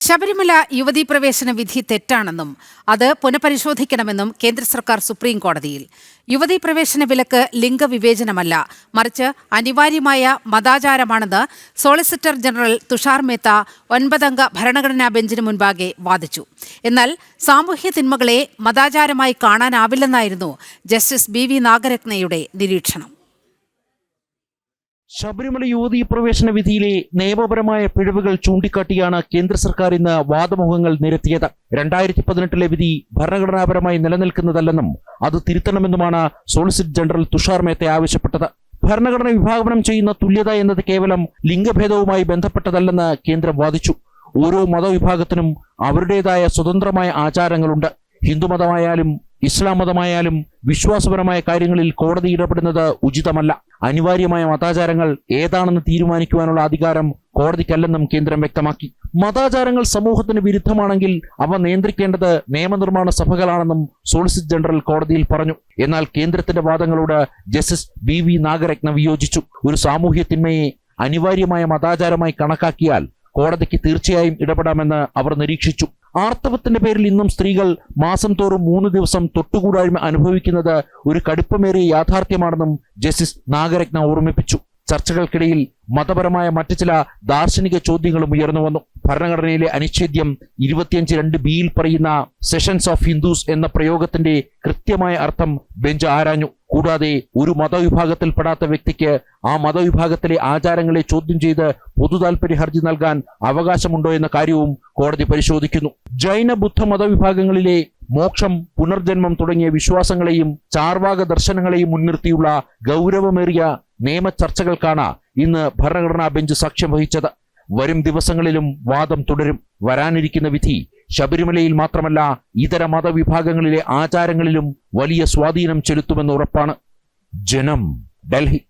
ശബരിമല യുവതീ പ്രവേശന വിധി തെറ്റാണെന്നും അത് പുനഃപരിശോധിക്കണമെന്നും കേന്ദ്ര സർക്കാർ സുപ്രീം കോടതിയിൽ. യുവതീ പ്രവേശന വിലക്ക് ലിംഗവിവേചനമല്ല, മറിച്ച് അനിവാര്യമായ മതാചാരമാണെന്ന് സോളിസിറ്റർ ജനറൽ തുഷാർ മേത്ത 9-അംഗ ഭരണഘടനാ ബെഞ്ചിന് മുൻപാകെ വാദിച്ചു. എന്നാൽ സാമൂഹ്യ തിന്മകളെ മതാചാരമായി കാണാനാവില്ലെന്നായിരുന്നു ജസ്റ്റിസ് BV നാഗരത്നയുടെ നിരീക്ഷണം. ശബരിമല യുവതീ പ്രവേശന വിധിയിലെ നിയമപരമായ പിഴവുകൾ ചൂണ്ടിക്കാട്ടിയാണ് കേന്ദ്ര സർക്കാർ ഇന്ന് വാദമുഖങ്ങൾ നിരത്തിയത്. 2018 വിധി ഭരണഘടനാപരമായി നിലനിൽക്കുന്നതല്ലെന്നും അത് തിരുത്തണമെന്നുമാണ് സോളിസിറ്റർ ജനറൽ തുഷാർ മേത്ത ആവശ്യപ്പെട്ടത്. ഭരണഘടന വിഭാവനം ചെയ്യുന്ന തുല്യത എന്നത് കേവലം ലിംഗഭേദവുമായി ബന്ധപ്പെട്ടതല്ലെന്ന് കേന്ദ്രം വാദിച്ചു. ഓരോ മതവിഭാഗത്തിനും അവരുടേതായ സ്വതന്ത്രമായ ആചാരങ്ങളുണ്ട്. ഹിന്ദുമതമായാലും ഇസ്ലാം മതമായാലും വിശ്വാസപരമായ കാര്യങ്ങളിൽ കോടതി ഇടപെടുന്നത് ഉചിതമല്ല. അനിവാര്യമായ മതാചാരങ്ങൾ ഏതാണെന്ന് തീരുമാനിക്കുവാനുള്ള അധികാരം കോടതിക്കല്ലെന്നും കേന്ദ്രം വ്യക്തമാക്കി. മതാചാരങ്ങൾ സമൂഹത്തിന് വിരുദ്ധമാണെങ്കിൽ അവ നിയന്ത്രിക്കേണ്ടത് നിയമനിർമ്മാണ സഭകളാണെന്നും സോളിസിറ്റർ ജനറൽ കോടതിയിൽ പറഞ്ഞു. എന്നാൽ കേന്ദ്രത്തിന്റെ വാദങ്ങളോട് ജസ്റ്റിസ് BV നാഗരത്ന വിയോജിച്ചു. ഒരു സാമൂഹ്യ തിന്മയെ അനിവാര്യമായ മതാചാരമായി കണക്കാക്കിയാൽ കോടതിക്ക് തീർച്ചയായും ഇടപെടാമെന്ന് അവർ നിരീക്ഷിച്ചു. ആർത്തവത്തിന്റെ പേരിൽ ഇന്നും സ്ത്രീകൾ മാസം തോറും 3 ദിവസം തൊട്ടുകൂടായ്മ അനുഭവിക്കുന്നത് ഒരു കടുപ്പമേറിയ യാഥാർത്ഥ്യമാണെന്നും ജസ്റ്റിസ് നാഗരത്ന ഓർമ്മിപ്പിച്ചു. ചർച്ചകൾക്കിടയിൽ മതപരമായ മറ്റു ചില ദാർശനിക ചോദ്യങ്ങളും ഉയർന്നു വന്നു. ഭരണഘടനയിലെ അനുച്ഛേദ്യം 25(2)(b)യിൽ പറയുന്ന സെഷൻസ് ഓഫ് ഹിന്ദുസ് എന്ന പ്രയോഗത്തിന്റെ കൃത്യമായ അർത്ഥം ബെഞ്ച് ആരാഞ്ഞു. കൂടാതെ ഒരു മതവിഭാഗത്തിൽപ്പെടാത്ത വ്യക്തിക്ക് ആ മതവിഭാഗത്തിലെ ആചാരങ്ങളെ ചോദ്യം ചെയ്ത് പൊതുതാൽപര്യ ഹർജി നൽകാൻ അവകാശമുണ്ടോ എന്ന കാര്യവും കോടതി പരിശോധിക്കുന്നു. ജൈന ബുദ്ധ മതവിഭാഗങ്ങളിലെ മോക്ഷം, പുനർജന്മം തുടങ്ങിയ വിശ്വാസങ്ങളെയും ചാർവാക ദർശനങ്ങളെയും മുൻനിർത്തിയുള്ള ഗൗരവമേറിയ നിയമ ചർച്ചകൾക്കാണ് ഇന്ന് ഭരണഘടനാ ബെഞ്ച് സാക്ഷ്യം വഹിച്ചത്. വരും ദിവസങ്ങളിലും വാദം തുടരും. വരാനിരിക്കുന്ന വിധി ശബരിമലയിൽ മാത്രമല്ല ഇതര മതവിഭാഗങ്ങളിലെ ആചാരങ്ങളിലും വലിയ സ്വാധീനം ചെലുത്തുമെന്ന് ഉറപ്പാണ്. ജനം, ഡൽഹി.